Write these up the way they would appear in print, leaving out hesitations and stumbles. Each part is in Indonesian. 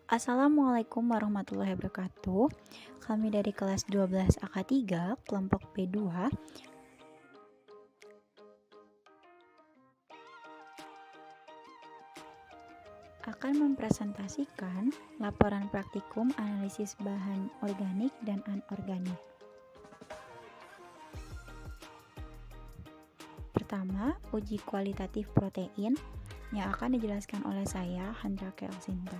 Assalamualaikum warahmatullahi wabarakatuh. Kami dari kelas 12 AK3, kelompok B2, akan mempresentasikan laporan praktikum analisis bahan organik dan anorganik. Pertama, uji kualitatif protein yang akan dijelaskan oleh saya, Handra Kelsinta.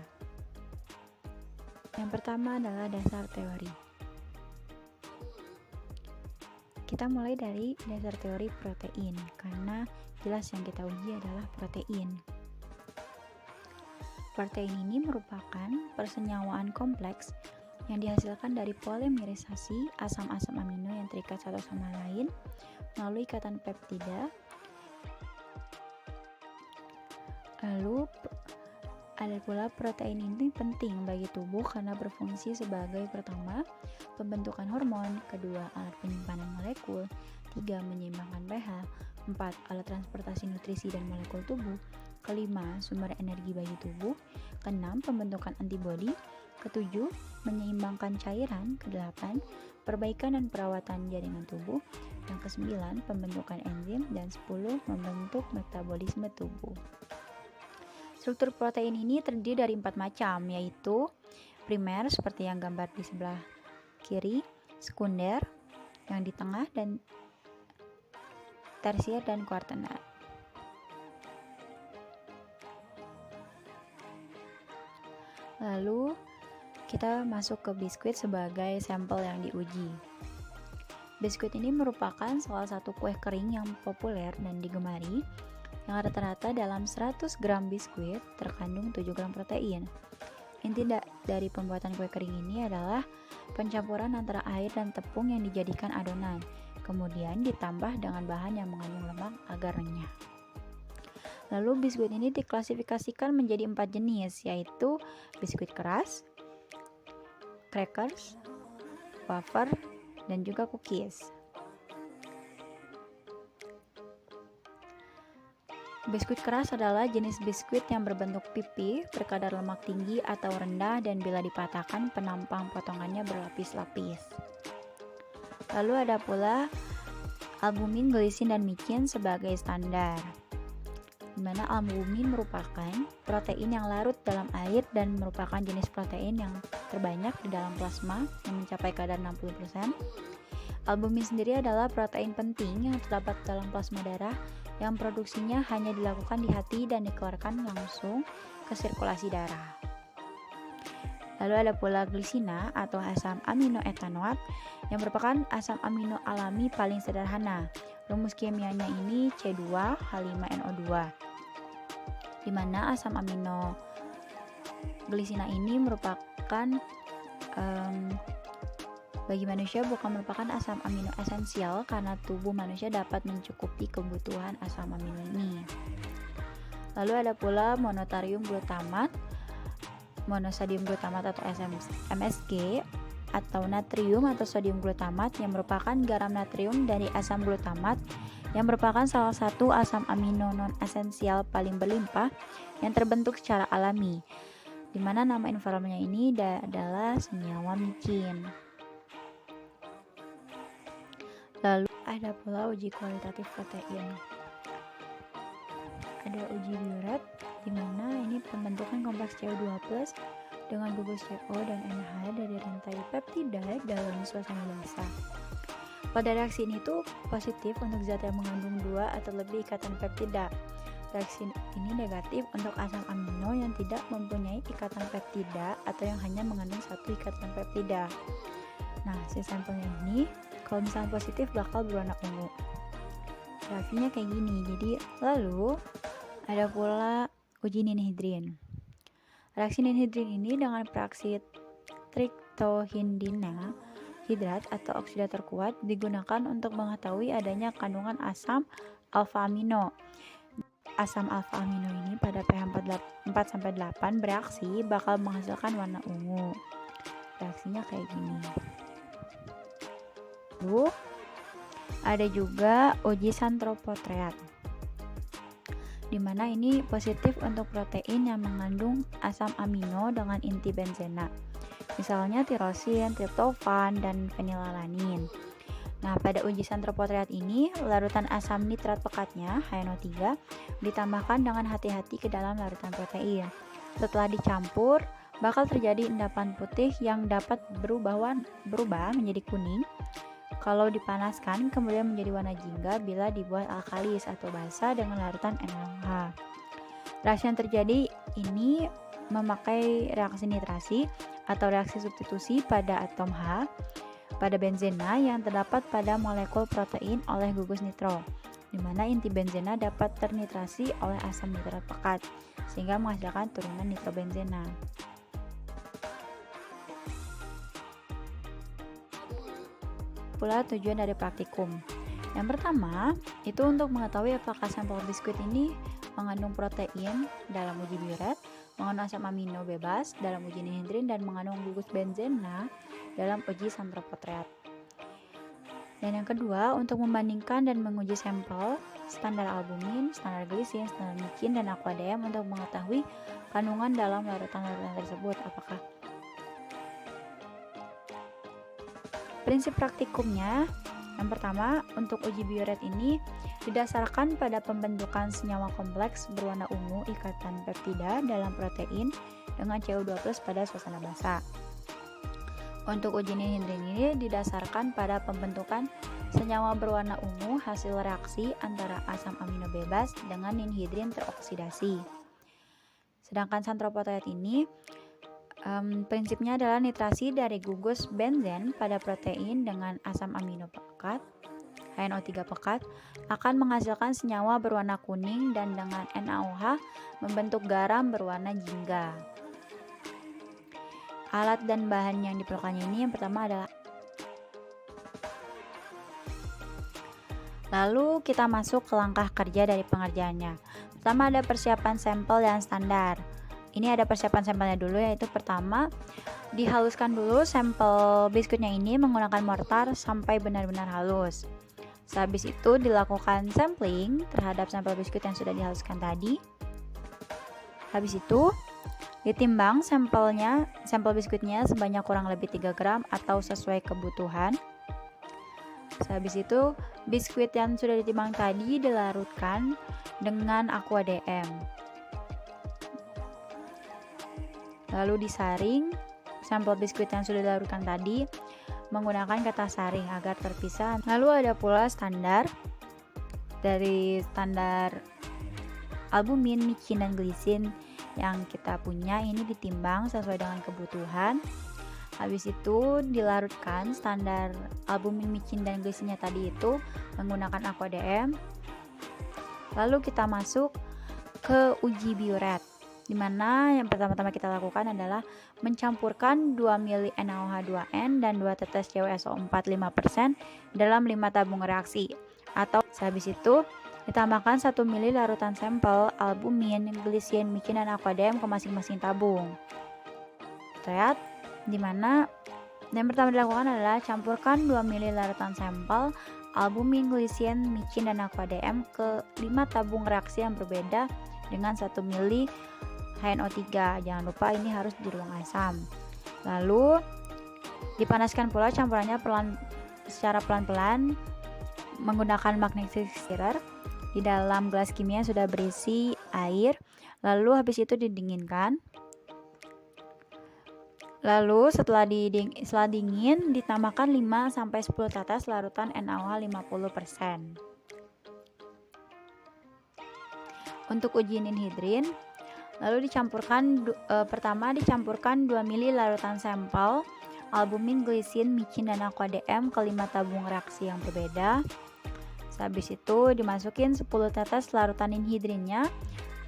Yang pertama adalah dasar teori. Kita mulai dari dasar teori protein, karena jelas yang kita uji adalah protein. Protein ini merupakan persenyawaan kompleks yang dihasilkan dari polimerisasi asam-asam amino yang terikat satu sama lain melalui ikatan peptida. Lalu ada pula protein ini penting bagi tubuh karena berfungsi sebagai pertama, pembentukan hormon, kedua, alat penyimpanan molekul, tiga, menyeimbangkan pH, empat, alat transportasi nutrisi dan molekul tubuh, kelima, sumber energi bagi tubuh, keenam, pembentukan antibodi, ketujuh, menyeimbangkan cairan, kedelapan, perbaikan dan perawatan jaringan tubuh, yang kesembilan, pembentukan enzim, dan 10, membentuk metabolisme tubuh. Struktur protein ini terdiri dari 4 macam, yaitu primer seperti yang gambar di sebelah kiri, sekunder yang di tengah, dan tersier dan kuartener. Lalu kita masuk ke biskuit sebagai sampel yang diuji. Biskuit ini merupakan salah satu kue kering yang populer dan digemari, yang rata-rata dalam 100 gram biskuit terkandung 7 gram protein. Inti dari pembuatan kue kering ini adalah pencampuran antara air dan tepung yang dijadikan adonan, kemudian ditambah dengan bahan yang mengandung lemak agar renyah. Lalu biskuit ini diklasifikasikan menjadi 4 jenis, yaitu biskuit keras, crackers, wafer, dan juga cookies. Biskuit keras adalah jenis biskuit yang berbentuk pipi, berkadar lemak tinggi atau rendah, dan bila dipatahkan, penampang potongannya berlapis-lapis. Lalu ada pula albumin, glisin, dan micin sebagai standar, di mana albumin merupakan protein yang larut dalam air dan merupakan jenis protein yang terbanyak di dalam plasma yang mencapai kadar 60%. Albumin sendiri adalah protein penting yang terdapat dalam plasma darah yang produksinya hanya dilakukan di hati dan dikeluarkan langsung ke sirkulasi darah. Lalu ada pula glisina atau asam amino etanoat yang merupakan asam amino alami paling sederhana. Rumus kimianya ini C2H5NO2, di mana asam amino glisina ini merupakan bagi manusia bukan merupakan asam amino esensial karena tubuh manusia dapat mencukupi kebutuhan asam amino ini. Lalu ada pula monotarium glutamat, monosodium glutamat atau MSG, atau natrium atau sodium glutamat yang merupakan garam natrium dari asam glutamat yang merupakan salah satu asam amino non-esensial paling berlimpah yang terbentuk secara alami, di mana nama informalnya ini adalah senyawa micin. Lalu ada pula uji kualitatif protein. Ada uji Biuret, di mana ini pembentukan kompleks CO2+ dengan gugus CO dan NH dari rantai peptida dalam suasana basah. Pada reaksi ini tuh positif untuk zat yang mengandung 2 atau lebih ikatan peptida. Reaksi ini negatif untuk asam amino yang tidak mempunyai ikatan peptida atau yang hanya mengandung 1 ikatan peptida. Nah, si sampelnya ini kalau misalnya positif bakal berwarna ungu. Reaksinya kayak gini. Jadi lalu ada pula uji ninhidrin. Reaksi ninhidrin ini dengan peroksid triptohidrina hidrat atau oksidator kuat digunakan untuk mengetahui adanya kandungan asam alfa amino. Asam alfa amino ini pada pH 4-8 bereaksi bakal menghasilkan warna ungu. Reaksinya kayak gini. Lalu ada juga uji santropotreat, di mana ini positif untuk protein yang mengandung asam amino dengan inti benzena, misalnya tirosin, triptofan, dan fenilalanin. Nah, pada uji sentropotriat ini, larutan asam nitrat pekatnya, HNO3, ditambahkan dengan hati-hati ke dalam larutan protein. Setelah dicampur, bakal terjadi endapan putih yang dapat berubah menjadi kuning kalau dipanaskan, kemudian menjadi warna jingga bila dibuat alkalis atau basa dengan larutan NaOH. Reaksi yang terjadi ini memakai reaksi nitrasi atau reaksi substitusi pada atom H pada benzena yang terdapat pada molekul protein oleh gugus nitro, di mana inti benzena dapat ternitrasi oleh asam nitrat pekat, sehingga menghasilkan turunan nitrobenzena. Pula tujuan dari praktikum. Yang pertama, itu untuk mengetahui apakah sampel biskuit ini mengandung protein dalam uji biuret, mengandung asam amino bebas dalam uji dihidrin, dan mengandung gugus benzena dalam uji sentropotriat. Dan yang kedua, untuk membandingkan dan menguji sampel standar albumin, standar glisin, standar micin, dan aqua-DM untuk mengetahui kandungan dalam larutan-larutan tersebut. Apakah prinsip praktikumnya? Yang pertama, untuk uji biuret ini didasarkan pada pembentukan senyawa kompleks berwarna ungu ikatan peptida dalam protein dengan CO2+ pada suasana basah. Untuk uji dihidrin ini didasarkan pada pembentukan senyawa berwarna ungu hasil reaksi antara asam amino bebas dengan ninhidrin teroksidasi. Sedangkan sentropotriat ini prinsipnya adalah nitrasi dari gugus benzen pada protein dengan asam amino pekat, HNO3 pekat, akan menghasilkan senyawa berwarna kuning dan dengan NaOH membentuk garam berwarna jingga. Alat dan bahan yang diperlukannya ini yang pertama adalah. Lalu kita masuk ke langkah kerja dari pengerjaannya. Pertama ada persiapan sampel dan standar. Ini ada persiapan sampelnya dulu, yaitu pertama dihaluskan dulu sampel biskuitnya ini menggunakan mortar sampai benar-benar halus. Sehabis itu dilakukan sampling terhadap sampel biskuit yang sudah dihaluskan tadi. Habis itu ditimbang sampel biskuitnya sebanyak kurang lebih 3 gram atau sesuai kebutuhan. Habis itu biskuit yang sudah ditimbang tadi dilarutkan dengan aqua-DM. Lalu disaring sampel biskuit yang sudah dilarutkan tadi menggunakan kata saring agar terpisah. Lalu ada pula standar dari standar albumin, micin, dan glisin yang kita punya ini ditimbang sesuai dengan kebutuhan. Habis itu dilarutkan standar albumin, micin, dan glisinnya tadi itu menggunakan aqua-DM. Lalu kita masuk ke uji biuret, dimana yang pertama-tama kita lakukan adalah mencampurkan 2 ml NaOH2N dan 2 tetes CuSO4 5% dalam 5 tabung reaksi, atau sehabis itu ditambahkan 1 ml larutan sampel albumin, glisin, micin, dan aqua-DM ke masing-masing tabung. Lihat, dimana yang pertama dilakukan adalah campurkan 2 ml larutan sampel albumin, glisin, micin, dan aqua-DM ke 5 tabung reaksi yang berbeda dengan 1 ml HNO3. Jangan lupa ini harus di ruang asam. Lalu dipanaskan pula campurannya secara pelan-pelan menggunakan magnetic stirrer di dalam gelas kimia yang sudah berisi air. Lalu habis itu didinginkan. Lalu setelah dingin ditambahkan 5-10 tetes larutan NaOH 50%. Untuk uji ninhidrin, lalu pertama dicampurkan 2 ml larutan sampel albumin, glisin, micin, dan aqua-DM ke 5 tabung reaksi yang berbeda. Habis itu dimasukin 10 tetes larutan ninhidrinnya,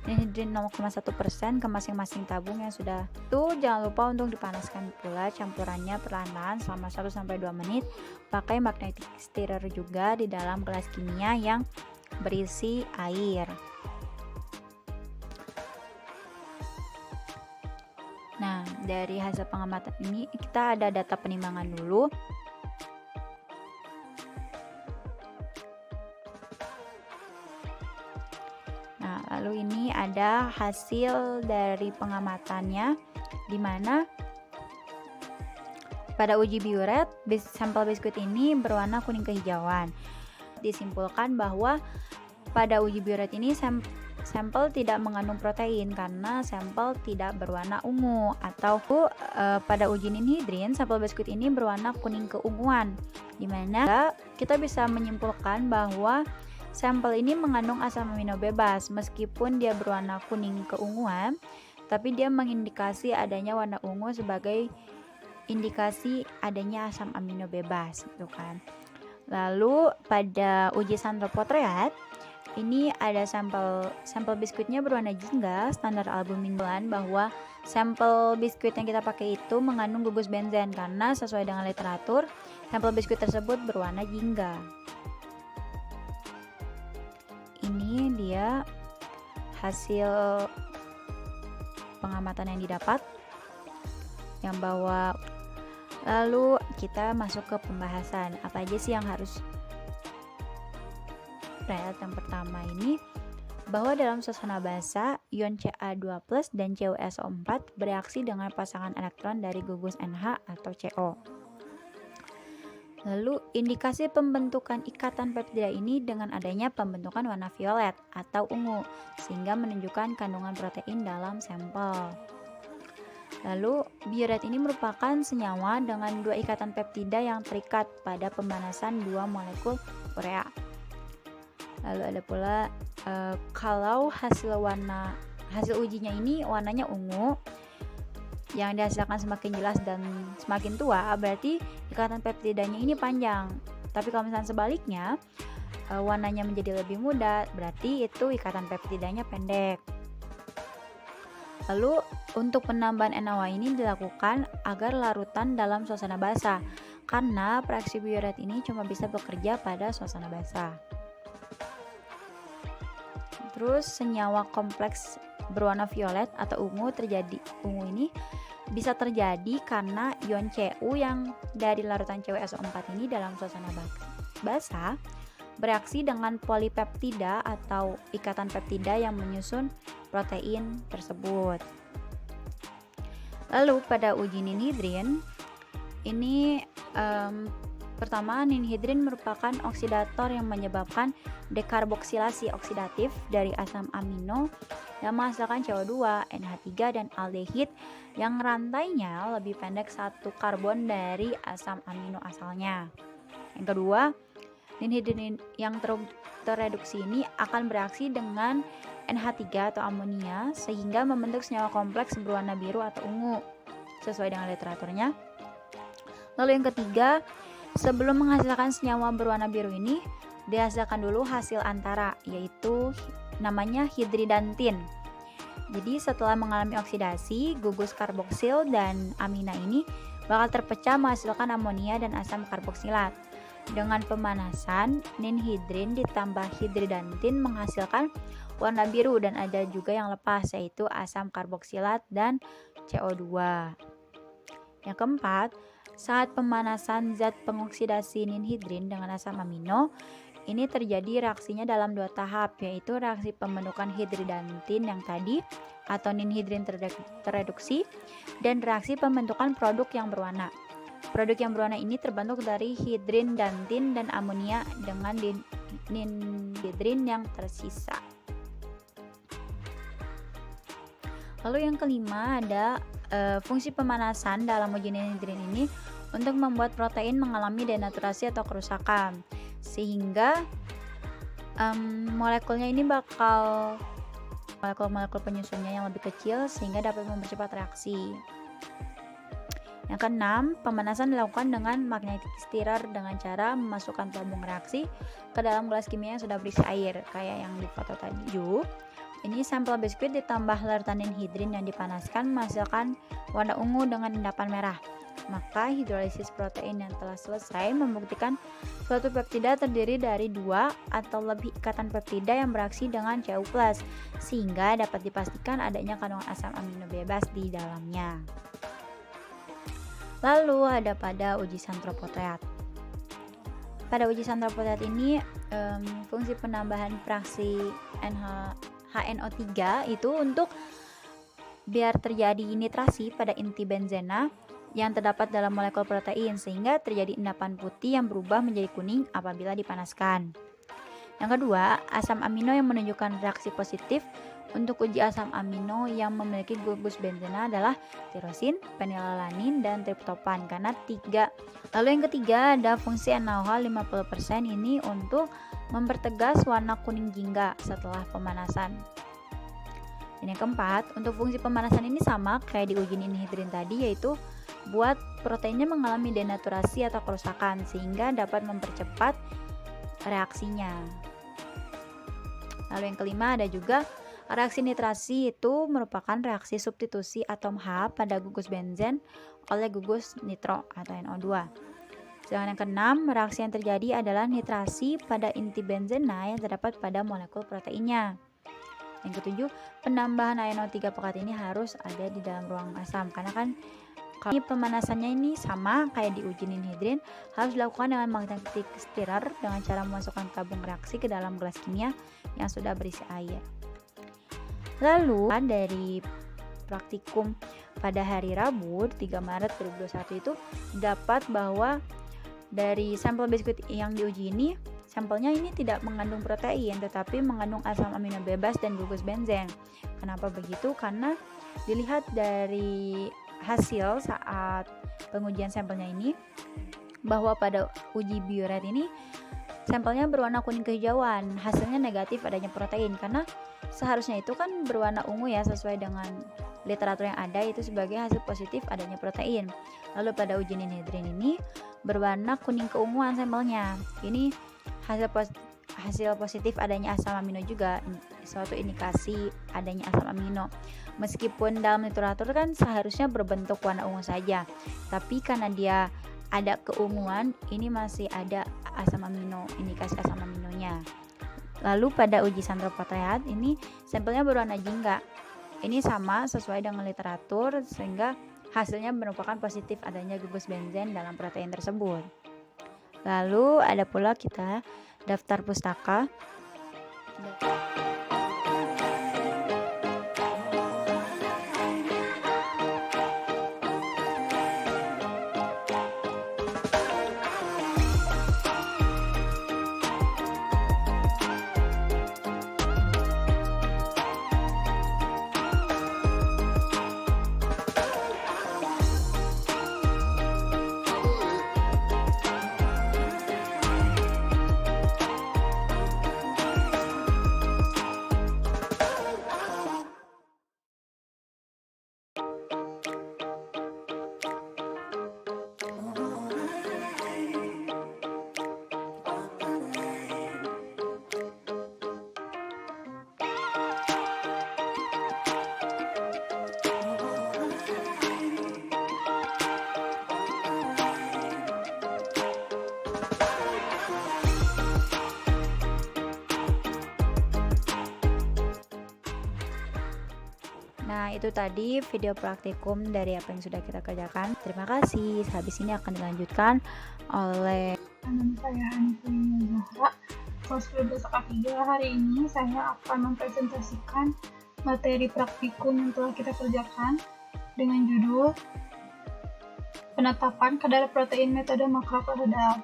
ninhidrin 0,1% ke masing-masing tabung yang sudah. Jangan lupa untuk dipanaskan pula campurannya perlahan-lahan selama 1-2 menit pakai magnetic stirrer juga di dalam gelas kimia yang berisi air. Nah, dari hasil pengamatan ini kita ada data penimbangan dulu. Nah, lalu ada hasil dari pengamatannya, di mana pada uji biuret sampel biskuit ini berwarna kuning kehijauan. Disimpulkan bahwa pada uji biuret ini sampel tidak mengandung protein karena sampel tidak berwarna ungu, atau pada uji ninhidrin sampel biskuit ini berwarna kuning keunguan, dimana kita bisa menyimpulkan bahwa sampel ini mengandung asam amino bebas. Meskipun dia berwarna kuning keunguan, tapi dia mengindikasi adanya warna ungu sebagai indikasi adanya asam amino bebas, gitu kan. Lalu pada uji santropotreat ini ada sampel biskuitnya berwarna jingga, standar albumin, bahwa sampel biskuit yang kita pakai itu mengandung gugus benzen karena sesuai dengan literatur sampel biskuit tersebut berwarna jingga. Ini dia hasil pengamatan yang didapat, yang bahwa. Lalu kita masuk ke pembahasan, apa aja sih yang harus. Yang pertama ini bahwa dalam suasana basa ion Ca2+ dan CuSO4 bereaksi dengan pasangan elektron dari gugus NH atau CO. Lalu indikasi pembentukan ikatan peptida ini dengan adanya pembentukan warna violet atau ungu, sehingga menunjukkan kandungan protein dalam sampel. Lalu biuret ini merupakan senyawa dengan 2 ikatan peptida yang terikat pada pemanasan 2 molekul urea. Lalu ada pula kalau hasil ujinya ini warnanya ungu, yang dihasilkan semakin jelas dan semakin tua, berarti ikatan peptidanya ini panjang. Tapi kalau misalnya sebaliknya, warnanya menjadi lebih muda, berarti itu ikatan peptidanya pendek. Lalu untuk penambahan NaOH ini dilakukan agar larutan dalam suasana basah, karena reaksi biuret ini cuma bisa bekerja pada suasana basah. Terus senyawa kompleks berwarna violet atau ungu ini bisa terjadi karena ion Cu yang dari larutan CuSO4 ini dalam suasana basah bereaksi dengan polipeptida atau ikatan peptida yang menyusun protein tersebut. Lalu pada uji ninhidrin ini pertama, ninhidrin merupakan oksidator yang menyebabkan dekarboksilasi oksidatif dari asam amino yang menghasilkan CO2, NH3 dan aldehid yang rantainya lebih pendek 1 karbon dari asam amino asalnya. Yang kedua, ninhidrin yang tereduksi ini akan bereaksi dengan NH3 atau amonia sehingga membentuk senyawa kompleks berwarna biru atau ungu sesuai dengan literaturnya. Lalu yang ketiga, sebelum menghasilkan senyawa berwarna biru ini dihasilkan dulu hasil antara, yaitu namanya hidridantin. Jadi setelah mengalami oksidasi, gugus karboksil dan amina ini bakal terpecah menghasilkan amonia dan asam karboksilat. Dengan pemanasan, ninhidrin ditambah hidridantin menghasilkan warna biru dan ada juga yang lepas, yaitu asam karboksilat dan CO2. Yang keempat, saat pemanasan zat pengoksidasi ninhidrin dengan asam amino, ini terjadi reaksinya dalam 2 tahap, yaitu reaksi pembentukan hidridantin yang tadi atau ninhidrin tereduksi dan reaksi pembentukan produk yang berwarna. Produk yang berwarna ini terbentuk dari hidridantin dan amonia dengan ninhidrin yang tersisa. Lalu yang kelima ada fungsi pemanasan dalam uji ninhidrin ini untuk membuat protein mengalami denaturasi atau kerusakan, sehingga molekulnya ini bakal molekul penyusunnya yang lebih kecil sehingga dapat mempercepat reaksi. Yang keenam, pemanasan dilakukan dengan magnetic stirrer dengan cara memasukkan tabung reaksi ke dalam gelas kimia yang sudah berisi air, kayak yang di foto tadi. Ini sampel biskuit ditambah larutan ninhidrin yang dipanaskan menghasilkan warna ungu dengan endapan merah. Maka hidrolisis protein yang telah selesai membuktikan suatu peptida terdiri dari 2 atau lebih ikatan peptida yang bereaksi dengan Cu+, sehingga dapat dipastikan adanya kandungan asam amino bebas di dalamnya. Lalu ada pada uji santropotreat. Pada uji santropotreat ini fungsi penambahan fraksi NH HNO3 itu untuk biar terjadi nitrasi pada inti benzena yang terdapat dalam molekul protein sehingga terjadi endapan putih yang berubah menjadi kuning apabila dipanaskan. Yang kedua, asam amino yang menunjukkan reaksi positif. Untuk uji asam amino yang memiliki gugus benzena adalah tirosin, fenilalanin, dan triptopan karena 3. Lalu yang ketiga ada fungsi NaOH 50% ini untuk mempertegas warna kuning jingga setelah pemanasan. Dan yang keempat, untuk fungsi pemanasan ini sama kayak di uji ninhidrin tadi, yaitu buat proteinnya mengalami denaturasi atau kerusakan sehingga dapat mempercepat reaksinya. Lalu yang kelima ada juga reaksi nitrasi, itu merupakan reaksi substitusi atom H pada gugus benzen oleh gugus nitro atau NO2. Sedangkan yang keenam, reaksi yang terjadi adalah nitrasi pada inti benzena yang terdapat pada molekul proteinnya. Yang ketujuh, penambahan NO3 pekat ini harus ada di dalam ruang asam karena kan kalau pemanasannya ini sama kayak di uji ninhidrin, harus dilakukan dengan magnetic stirrer dengan cara memasukkan tabung reaksi ke dalam gelas kimia yang sudah berisi air. Lalu dari praktikum pada hari Rabu 3 Maret 2021 itu dapat bahwa dari sampel biskuit yang diuji ini, sampelnya ini tidak mengandung protein tetapi mengandung asam amino bebas dan gugus benzen. Kenapa begitu? Karena dilihat dari hasil saat pengujian sampelnya ini bahwa pada uji bioret ini sampelnya berwarna kuning kehijauan, hasilnya negatif adanya protein karena seharusnya itu kan berwarna ungu ya, sesuai dengan literatur yang ada itu sebagai hasil positif adanya protein. Lalu pada uji ninhidrin ini berwarna kuning keunguan sampelnya. Ini hasil positif adanya asam amino juga, suatu indikasi adanya asam amino. Meskipun dalam literatur kan seharusnya berbentuk warna ungu saja, tapi karena dia ada keunguan, ini masih ada asam amino, indikasi asam aminonya. Lalu pada uji santroproteat ini sampelnya berwarna jingga. Ini sama sesuai dengan literatur sehingga hasilnya merupakan positif adanya gugus benzen dalam protein tersebut. Lalu ada pula kita daftar pustaka. Nah, itu tadi video praktikum dari apa yang sudah kita kerjakan. Terima kasih. Habis ini akan dilanjutkan oleh Nama saya Hanifah Zahra, kelas 12 K3. Hari ini saya akan mempresentasikan materi praktikum yang telah kita kerjakan dengan judul Penetapan kadar protein metode makrokohordal.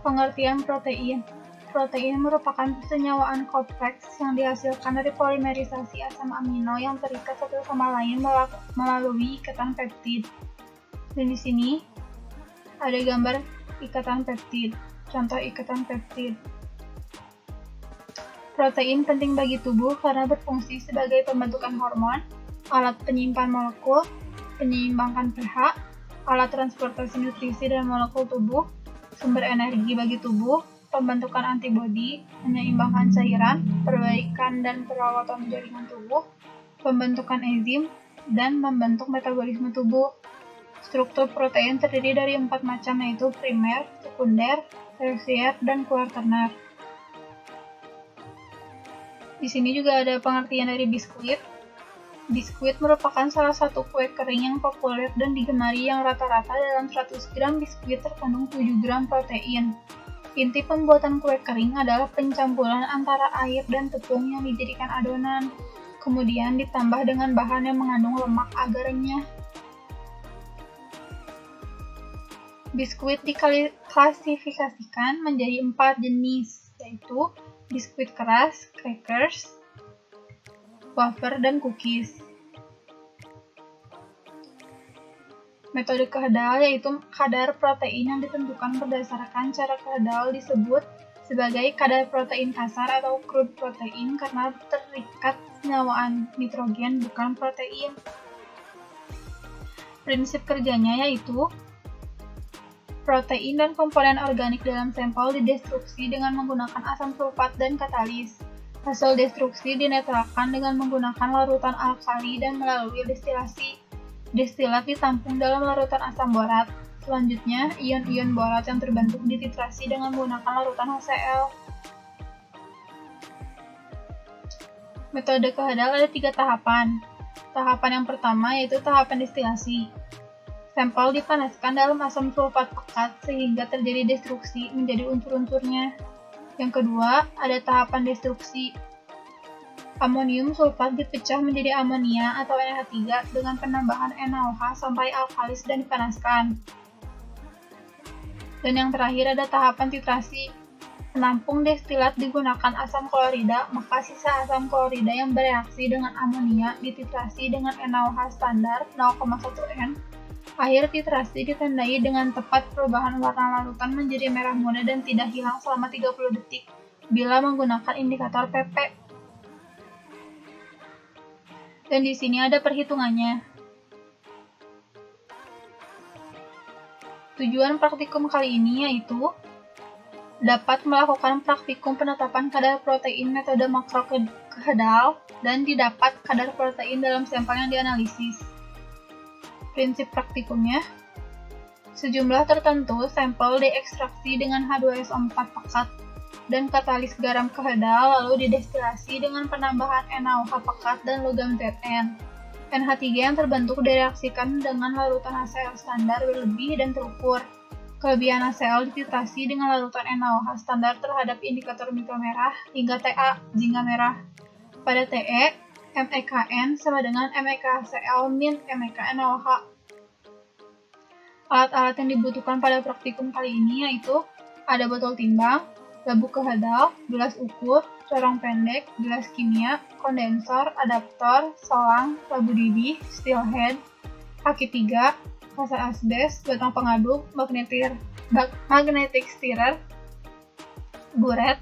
Pengertian protein. Protein merupakan persenyawaan kompleks yang dihasilkan dari polimerisasi asam amino yang terikat satu sama lain melalui ikatan peptid. Dan di sini ada gambar ikatan peptid. Contoh ikatan peptid. Protein penting bagi tubuh karena berfungsi sebagai pembentukan hormon, alat penyimpan molekul, penyeimbangkan pH, alat transportasi nutrisi dan molekul tubuh, sumber energi bagi tubuh, pembentukan antibodi, menyeimbangkan cairan, perbaikan dan perawatan jaringan tubuh, pembentukan enzim, dan membentuk metabolisme tubuh. Struktur protein terdiri dari 4 macam, yaitu primer, sekunder, tersier, dan kuarterner. Di sini juga ada pengertian dari biskuit. Biskuit merupakan salah satu kue kering yang populer dan digemari yang rata-rata dalam 100 gram biskuit terkandung 7 gram protein. Inti pembuatan kue kering adalah pencampuran antara air dan tepung yang dijadikan adonan, kemudian ditambah dengan bahan yang mengandung lemak agar renyah. Biskuit diklasifikasikan menjadi 4 jenis, yaitu biskuit keras, crackers, wafer, dan cookies. Metode kehedal yaitu kadar protein yang ditentukan berdasarkan cara kehedal disebut sebagai kadar protein kasar atau crude protein karena terikat senyawaan nitrogen bukan protein. Prinsip kerjanya yaitu protein dan komponen organik dalam sampel didestruksi dengan menggunakan asam sulfat dan katalis. Hasil destruksi dinetralkan dengan menggunakan larutan alkali dan melalui destilasi. Destilat ditampung dalam larutan asam borat. Selanjutnya, ion-ion borat yang terbentuk dititrasi dengan menggunakan larutan HCl. Metode kehedal ada 3 tahapan. Tahapan yang pertama yaitu tahapan destilasi. Sampel dipanaskan dalam asam sulfat pekat sehingga terjadi destruksi menjadi unsur-unsurnya. Yang kedua, ada tahapan destruksi. Amonium sulfat dipecah menjadi amonia atau NH3 dengan penambahan NaOH sampai alkalis dan dipanaskan. Dan yang terakhir ada tahapan titrasi. Penampung destilat digunakan asam klorida, maka sisa asam klorida yang bereaksi dengan amonia dititrasi dengan NaOH standar 0,1 N. Akhir titrasi ditandai dengan tepat perubahan warna larutan menjadi merah muda dan tidak hilang selama 30 detik bila menggunakan indikator PP. Dan di sini ada perhitungannya. Tujuan praktikum kali ini yaitu dapat melakukan praktikum penetapan kadar protein metode makro kehedal dan didapat kadar protein dalam sampel yang dianalisis. Prinsip praktikumnya, sejumlah tertentu sampel diekstraksi dengan H2SO4 pekat dan katalis garam kehedal lalu didestilasi dengan penambahan NaOH pekat dan logam Zn. NH3 yang terbentuk direaksikan dengan larutan HCl standar berlebih dan terukur. Kelebihan HCl dititrasi dengan larutan NaOH standar terhadap indikator mikromerah hingga Ta jingga merah. Pada Te, MEKN sama dengan MEKHCl min MEKNaOH. Alat-alat yang dibutuhkan pada praktikum kali ini yaitu ada botol timbang, labu kehedal, gelas ukur, corong pendek, gelas kimia, kondensor, adaptor, selang, labu didih, steel head, kaki 3, kasa asbes, batang pengaduk, magnetic stirrer, buret,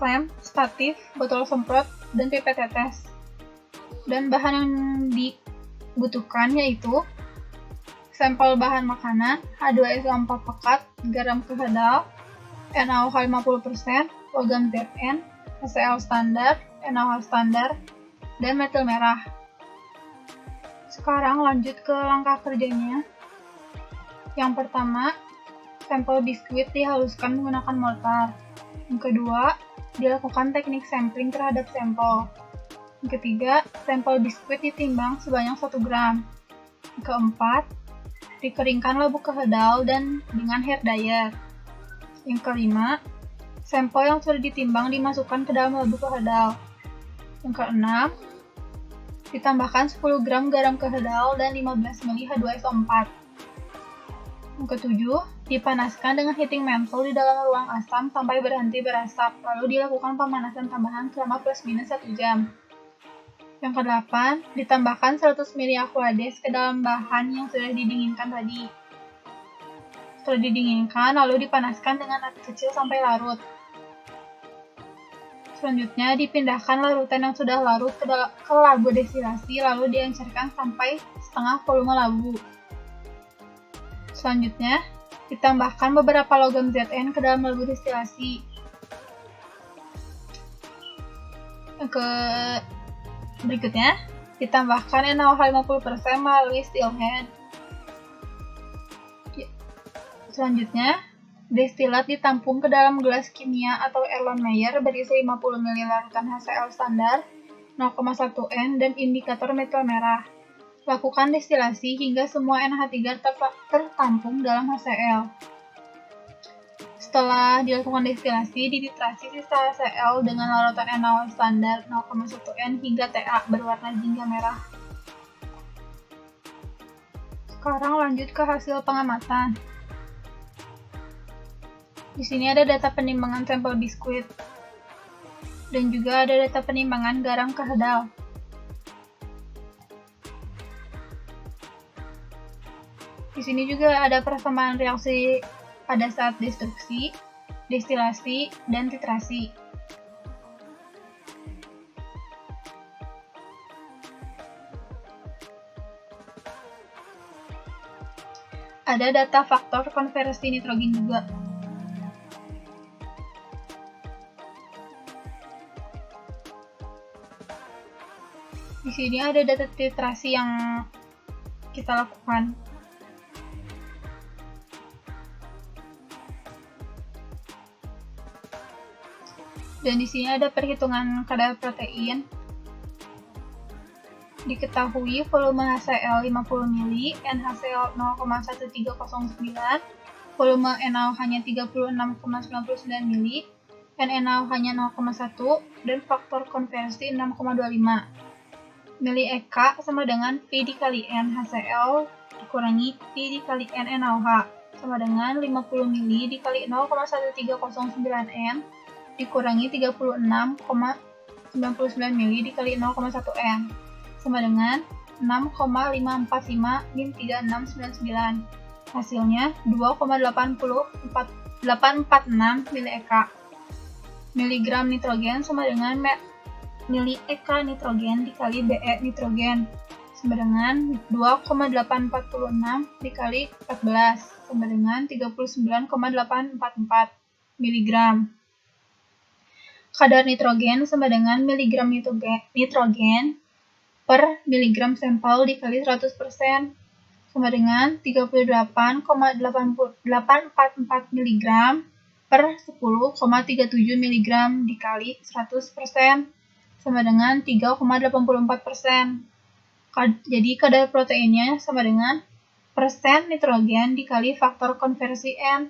klem, statif, botol semprot, dan pipet tetes. Dan bahan yang dibutuhkan yaitu sampel bahan makanan, H2SO4 pekat, garam kehedal, NaOH 50%, logam Zn, HCl standar, NaOH standar, dan metil merah. Sekarang lanjut ke langkah kerjanya. Yang pertama, sampel biskuit dihaluskan menggunakan mortar. Yang kedua, dilakukan teknik sampling terhadap sampel. Yang ketiga, sampel biskuit ditimbang sebanyak 1 gram. Yang keempat, dikeringkan labu kehedal dan dengan hair dryer. Yang kelima, sampel yang sudah ditimbang dimasukkan ke dalam labu kehedal. Yang keenam, ditambahkan 10 gram garam kehedal dan 15 ml H2SO4. Yang ketujuh, dipanaskan dengan heating mantle di dalam ruang asam sampai berhenti berasap, lalu dilakukan pemanasan tambahan selama plus minus 1 jam. Yang kedelapan, ditambahkan 100 ml Aquades ke dalam bahan yang sudah didinginkan tadi. Setelah didinginkan, lalu dipanaskan dengan api kecil sampai larut. Selanjutnya, dipindahkan larutan yang sudah larut ke labu destilasi, lalu diencerkan sampai setengah volume labu. Selanjutnya, ditambahkan beberapa logam Zn ke dalam labu destilasi. Berikutnya, ditambahkan NaOH 50% melalui steel head. Selanjutnya, destilat ditampung ke dalam gelas kimia atau Erlenmeyer berisi 50 ml larutan HCl standar 0,1 N, dan indikator metil merah. Lakukan destilasi hingga semua NH3 tertampung dalam HCl. Setelah dilakukan destilasi, dititrasi sisa HCl dengan larutan NaOH standar 0,1 N hingga Ta berwarna jingga merah. Sekarang lanjut ke hasil pengamatan. Di sini ada data penimbangan sampel biskuit dan juga ada data penimbangan garam kekedal. Di sini juga ada persamaan reaksi pada saat destruksi, destilasi, dan titrasi. Ada data faktor konversi nitrogen juga. Di sini ada data titrasi yang kita lakukan. Dan di sini ada perhitungan kadar protein. Diketahui volume HCl 50 ml, NaCl 0,1309, volume NaOH hanya 36,99 ml, NaOH hanya 0,1, dan faktor konversi 6,25. Mili EK sama dengan P dikali N HCl dikurangi P dikali N NaOH sama dengan 50 ml dikali 0,1309 N dikurangi 36,99 ml dikali 0,1 N sama dengan 6,545 min 3699. Hasilnya 2,846 mili EK. Miligram nitrogen sama dengan mili EK nitrogen dikali BE nitrogen sama dengan 2,846 dikali 14 sama dengan 39,844 mg. Kadar nitrogen sama dengan miligram nitrogen per miligram sampel dikali 100% sama dengan 38,844 mg per 10,37 mg dikali 100% sama dengan 3,84%. Jadi kadar proteinnya sama dengan persen nitrogen dikali faktor konversi N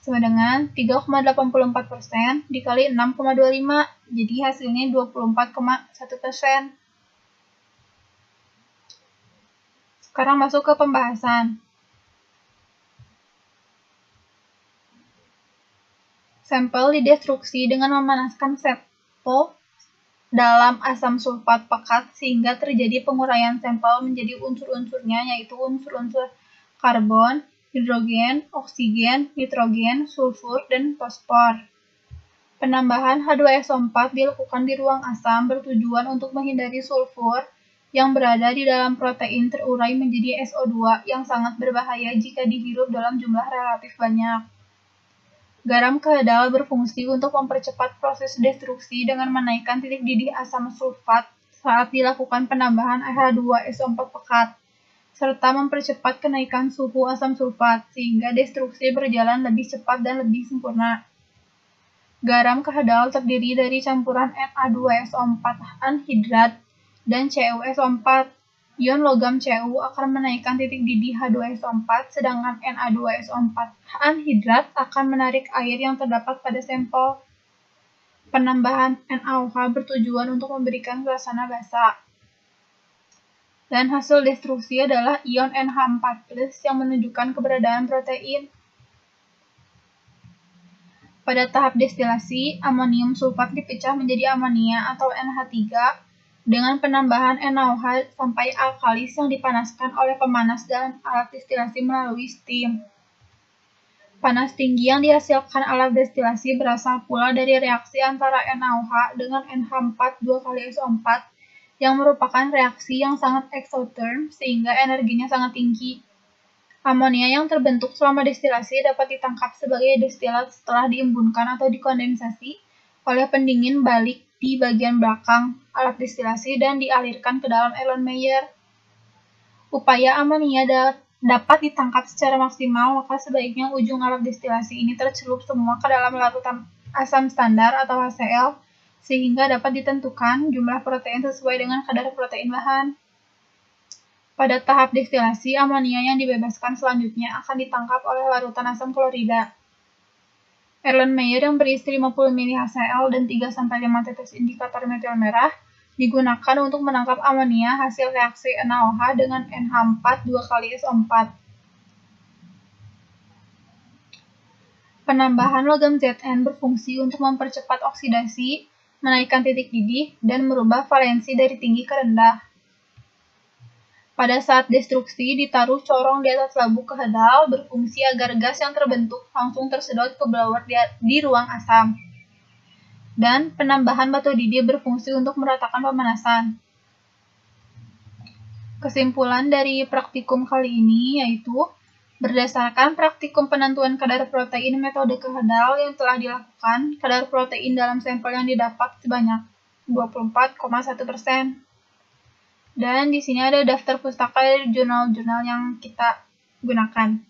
sama dengan 3,84% dikali 6,25. Jadi hasilnya 24,1%. Sekarang masuk ke pembahasan. Sampel didestruksi dengan memanaskan sampel dalam asam sulfat pekat sehingga terjadi penguraian sampel menjadi unsur-unsurnya, yaitu unsur-unsur karbon, hidrogen, oksigen, nitrogen, sulfur, dan fosfor. Penambahan H2SO4 dilakukan di ruang asam bertujuan untuk menghindari sulfur yang berada di dalam protein terurai menjadi SO2 yang sangat berbahaya jika dihirup dalam jumlah relatif banyak. Garam kekedal berfungsi untuk mempercepat proses destruksi dengan menaikkan titik didih asam sulfat saat dilakukan penambahan H2SO4 pekat, serta mempercepat kenaikan suhu asam sulfat sehingga destruksi berjalan lebih cepat dan lebih sempurna. Garam kekedal terdiri dari campuran Na2SO4 anhidrat dan CuSO4. Ion logam Cu akan menaikkan titik didih H2SO4, sedangkan Na2SO4 anhidrat akan menarik air yang terdapat pada sampel. Penambahan NaOH bertujuan untuk memberikan suasana basa. Dan hasil destruksi adalah ion NH4+ yang menunjukkan keberadaan protein. Pada tahap destilasi, amonium sulfat dipecah menjadi amonia atau NH3 dengan penambahan NaOH sampai alkalis yang dipanaskan oleh pemanas dalam alat destilasi melalui steam. Panas tinggi yang dihasilkan alat destilasi berasal pula dari reaksi antara NaOH dengan NH4 2 kali SO4 yang merupakan reaksi yang sangat exotherm sehingga energinya sangat tinggi. Amonia yang terbentuk selama destilasi dapat ditangkap sebagai destilat setelah diembunkan atau dikondensasi oleh pendingin balik di bagian belakang alat destilasi dan dialirkan ke dalam Erlenmeyer. Upaya amonia dapat ditangkap secara maksimal, maka sebaiknya ujung alat destilasi ini tercelup semua ke dalam larutan asam standar atau HCl sehingga dapat ditentukan jumlah protein sesuai dengan kadar protein bahan. Pada tahap destilasi, amonia yang dibebaskan selanjutnya akan ditangkap oleh larutan asam klorida. Erlenmeyer yang berisi 50 ml HCl dan 3-5 tetes indikator metil merah digunakan untuk menangkap amonia hasil reaksi NaOH dengan NH4 2 kali SO4. Penambahan logam Zn berfungsi untuk mempercepat oksidasi, menaikkan titik didih, dan merubah valensi dari tinggi ke rendah. Pada saat destruksi, ditaruh corong di atas labu kehedal berfungsi agar gas yang terbentuk langsung tersedot ke blower di ruang asam. Dan penambahan batu didih berfungsi untuk meratakan pemanasan. Kesimpulan dari praktikum kali ini yaitu, berdasarkan praktikum penentuan kadar protein metode kehedal yang telah dilakukan, kadar protein dalam sampel yang didapat sebanyak 24,1%. Dan di sini ada daftar pustaka dari jurnal-jurnal yang kita gunakan.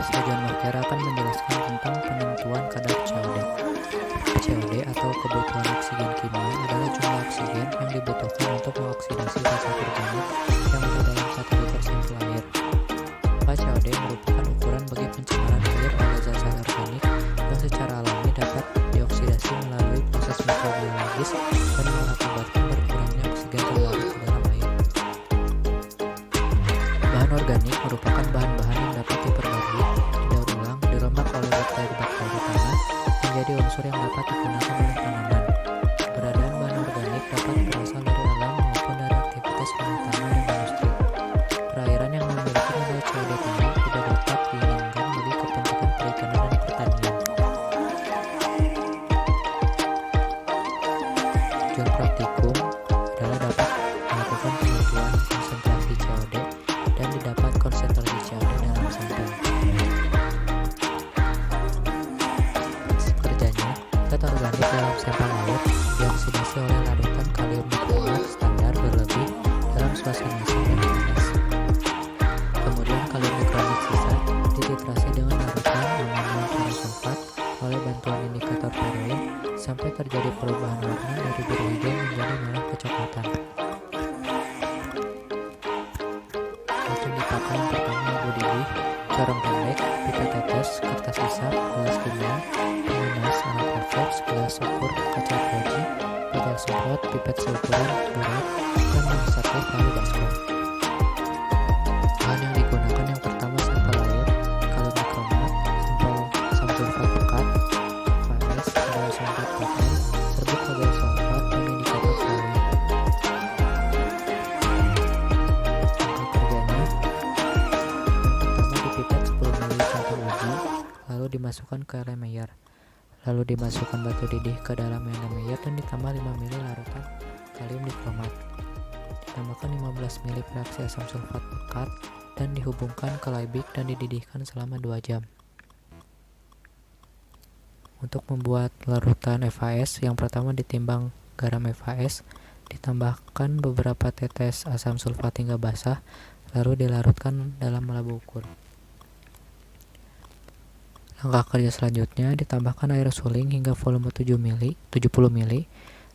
Sebagian marker akan menjelaskan tentang penentuan kadar COD. COD atau kebutuhan oksigen kimia adalah jumlah oksigen yang dibutuhkan untuk mengoksidasi zat organik yang ada dalam 1 liter sampel air. Maka COD merupakan ukuran bagi pencemaran air oleh zat-zat organik yang secara alami dapat dioksidasi melalui proses mikrobiologis dan mengakibatkan berkurangnya oksigen terlarut ke dalam air. Bahan organik merupakan bahan-bahan yang dapat diperbarui, didaur ulang, dirombak oleh bakteri-bakteri tanah, menjadi unsur yang dapat digunakan oleh tanaman. Keberadaan bahan organik dapat berasal dari alam maupun dari aktivitas rumah tangga dan industri. Perairan yang memiliki nilai COD tinggi tidak dapat diinginkan bagi kepentingan perikanan dan pertanian. Tujuan praktikum adalah dapat melakukan penentuan konsentrasi COD dan didapat konsentrasi COD dalam sampel. Kerjanya, zat organik dalam sampel air dioksidasi oleh larutan kalium dikromat standar berlebih dalam suasana asam dan panas. Kemudian kalium dikromat sisa dititrasi dengan larutan amonium parasulfat oleh bantuan indikator feroin sampai terjadi perubahan warna dari biru hijau menjadi merah kecoklatan. Alat yang dipakai yang pertama labu didih, corong pendek, pipet tetes, kertas hisap, gelas kimia, pemanas, alat refleks, gelas ukur, kaca koji, botol semprot, pipet seukuran, berat, dan menyesapi tali baskom. Bahan yang digunakan yang pertama sampel air, kalium dikromat, sampel sulfat pekat, dimasukkan ke Erlenmeyer. Lalu dimasukkan batu didih ke dalam Erlenmeyer dan ditambah 5 ml larutan kalium dikromat. Ditambahkan 15 ml reaksi asam sulfat pekat dan dihubungkan ke Liebig dan dididihkan selama 2 jam. Untuk membuat larutan FAS, yang pertama ditimbang garam FAS, ditambahkan beberapa tetes asam sulfat hingga basah, lalu dilarutkan dalam labu ukur. Langkah kerja selanjutnya, ditambahkan air suling hingga volume 70 ml,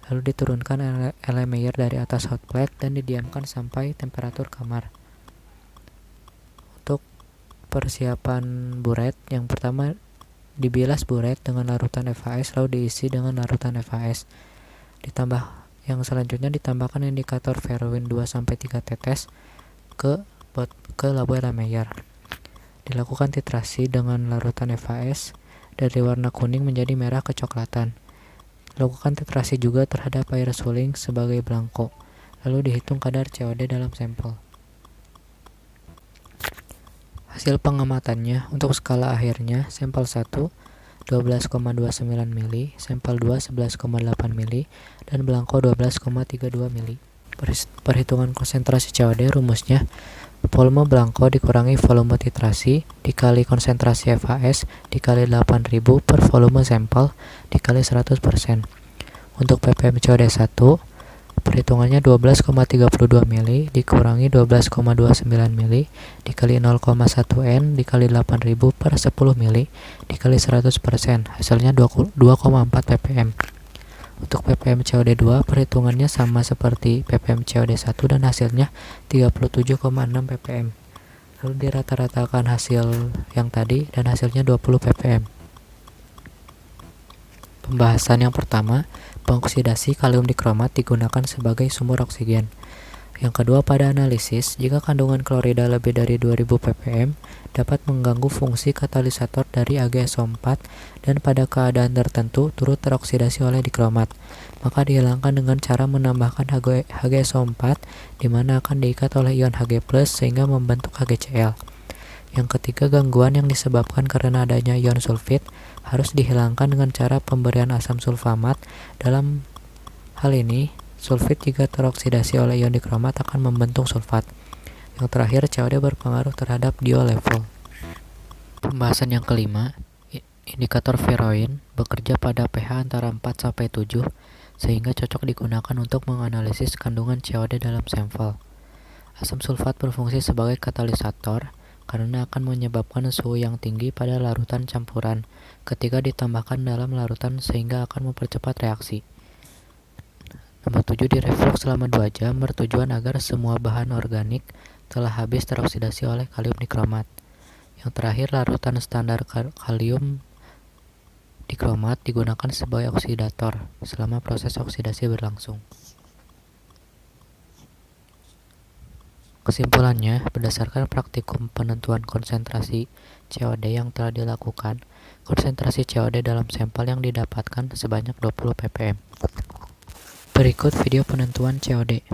lalu diturunkan Erlenmeyer dari atas hot plate dan didiamkan sampai temperatur kamar. Untuk persiapan buret, yang pertama dibilas buret dengan larutan FAS lalu diisi dengan larutan FAS. Yang selanjutnya ditambahkan indikator Veroin 2-3 tetes ke labu Erlenmeyer. Dilakukan titrasi dengan larutan FAS dari warna kuning menjadi merah kecoklatan. Lakukan titrasi juga terhadap air suling sebagai blanko. Lalu dihitung kadar COD dalam sampel. Hasil pengamatannya untuk skala akhirnya, sampel 1 12,29 mili, sampel 2 11,8 mili, dan blanko 12,32 mili. Perhitungan konsentrasi COD rumusnya, volume blanko dikurangi volume titrasi dikali konsentrasi FAS dikali 8000 per volume sampel dikali 100%. Untuk ppm COD 1, perhitungannya 12,32 mili dikurangi 12,29 mili dikali 0,1 N dikali 8000 per 10 mili dikali 100%, hasilnya 2,4 ppm. Untuk ppm COD 2, perhitungannya sama seperti ppm COD 1 dan hasilnya 37,6 ppm. Lalu dirata-ratakan hasil yang tadi dan hasilnya 20 ppm. Pembahasan yang pertama, pengoksidasi kalium dikromat digunakan sebagai sumber oksigen. Yang kedua, pada analisis, jika kandungan klorida lebih dari 2000 ppm, dapat mengganggu fungsi katalisator dari AgSO4 dan pada keadaan tertentu turut teroksidasi oleh dikromat. Maka dihilangkan dengan cara menambahkan HgSO4 di mana akan diikat oleh ion Hg+ sehingga membentuk HgCl. Yang ketiga, gangguan yang disebabkan karena adanya ion sulfit harus dihilangkan dengan cara pemberian asam sulfamat. Dalam hal ini, sulfit jika teroksidasi oleh ion dikromat akan membentuk sulfat. Yang terakhir, COD berpengaruh terhadap DIO level. Pembahasan yang kelima, indikator Veroin bekerja pada pH antara 4-7 sehingga cocok digunakan untuk menganalisis kandungan COD dalam sampel. Asam sulfat berfungsi sebagai katalisator karena akan menyebabkan suhu yang tinggi pada larutan campuran ketika ditambahkan dalam larutan sehingga akan mempercepat reaksi. Nomor 7, direflux selama 2 jam bertujuan agar semua bahan organik telah habis teroksidasi oleh kalium dikromat. Yang terakhir, larutan standar kalium dikromat digunakan sebagai oksidator selama proses oksidasi berlangsung. Kesimpulannya, berdasarkan praktikum penentuan konsentrasi COD yang telah dilakukan, konsentrasi COD dalam sampel yang didapatkan sebanyak 20 ppm. Berikut video penentuan COD.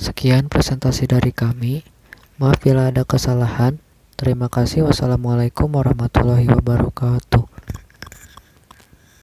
Sekian presentasi dari kami. Maaf bila ada kesalahan. Terima kasih. Wassalamualaikum warahmatullahi wabarakatuh.